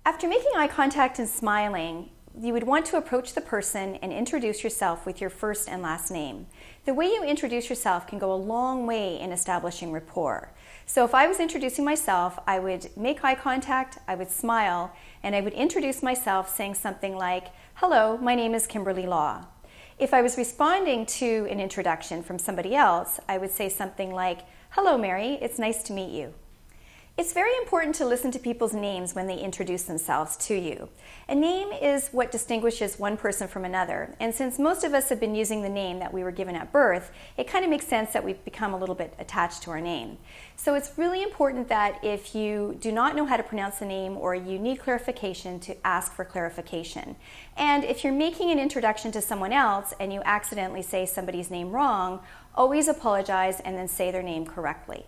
After making eye contact and smiling, you would want to approach the person and introduce yourself with your first and last name. The way you introduce yourself can go a long way in establishing rapport. So if I was introducing myself, I would make eye contact, I would smile, and I would introduce myself saying something like, "Hello, my name is Kimberly Law." If I was responding to an introduction from somebody else, I would say something like, "Hello, Mary, it's nice to meet you." It's very important to listen to people's names when they introduce themselves to you. A name is what distinguishes one person from another, and since most of us have been using the name that we were given at birth, it kind of makes sense that we've become a little bit attached to our name. So it's really important that if you do not know how to pronounce the name or you need clarification, to ask for clarification. And if you're making an introduction to someone else and you accidentally say somebody's name wrong, always apologize and then say their name correctly.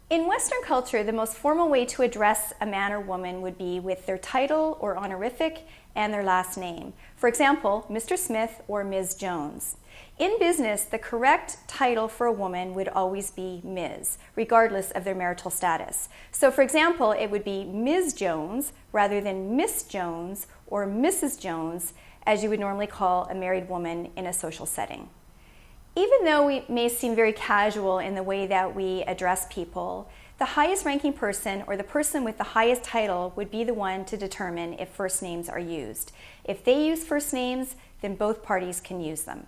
In Western culture, the most formal way to address a man or woman would be with their title or honorific and their last name. For example, Mr. Smith or Ms. Jones. In business, the correct title for a woman would always be Ms., regardless of their marital status. So for example, it would be Ms. Jones rather than Miss Jones or Mrs. Jones, as you would normally call a married woman in a social setting. Even though we may seem very casual in the way that we address people, the highest ranking person or the person with the highest title would be the one to determine if first names are used. If they use first names, then both parties can use them.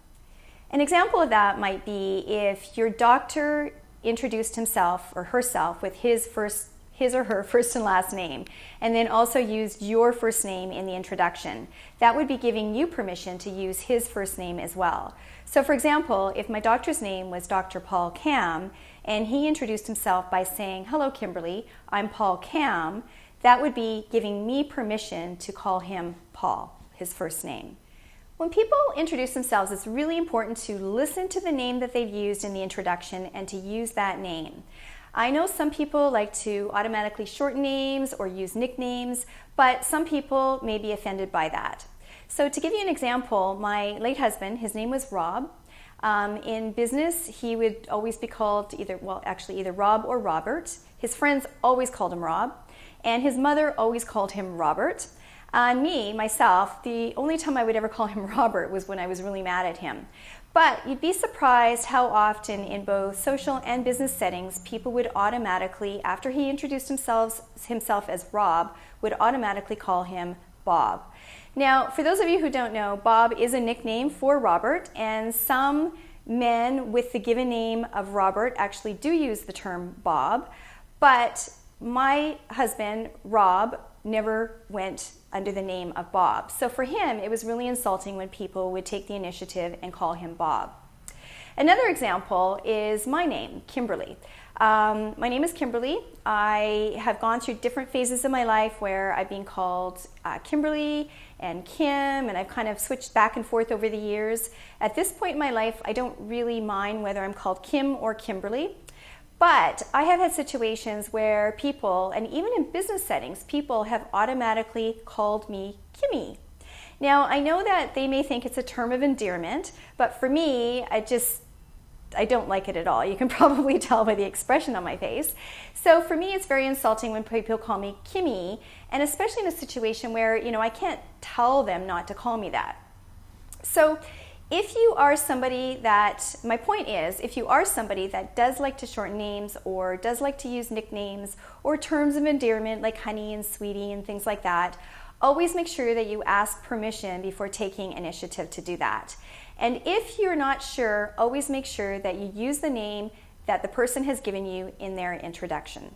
An example of that might be if your doctor introduced himself or herself with his or her first and last name, and then also used your first name in the introduction. That would be giving you permission to use his first name as well. So for example, if my doctor's name was Dr. Paul Cam, and he introduced himself by saying, "Hello, Kimberly, I'm Paul Cam," that would be giving me permission to call him Paul, his first name. When people introduce themselves, it's really important to listen to the name that they've used in the introduction and to use that name. I know some people like to automatically shorten names or use nicknames, but some people may be offended by that. So to give you an example, my late husband, his name was Rob. In business, he would always be called either Rob or Robert. His friends always called him Rob, and his mother always called him Robert. And myself, the only time I would ever call him Robert was when I was really mad at him. But you'd be surprised how often in both social and business settings, people would automatically, after he introduced himself as Rob, would automatically call him Bob. Now, for those of you who don't know, Bob is a nickname for Robert, and some men with the given name of Robert actually do use the term Bob, but my husband, Rob, never went under the name of Bob. So for him, it was really insulting when people would take the initiative and call him Bob. Another example is my name, Kimberly. My name is Kimberly. I have gone through different phases of my life where I've been called Kimberly and Kim, and I've kind of switched back and forth over the years. At this point in my life, I don't really mind whether I'm called Kim or Kimberly. But I have had situations where people, and even in business settings, people have automatically called me Kimmy. Now, I know that they may think it's a term of endearment, but for me, I don't like it at all. You can probably tell by the expression on my face. So for me, it's very insulting when people call me Kimmy, and especially in a situation where, I can't tell them not to call me that. So if you are somebody that, my point is, if you are somebody that does like to shorten names or does like to use nicknames or terms of endearment like honey and sweetie and things like that, always make sure that you ask permission before taking initiative to do that. And if you're not sure, always make sure that you use the name that the person has given you in their introduction.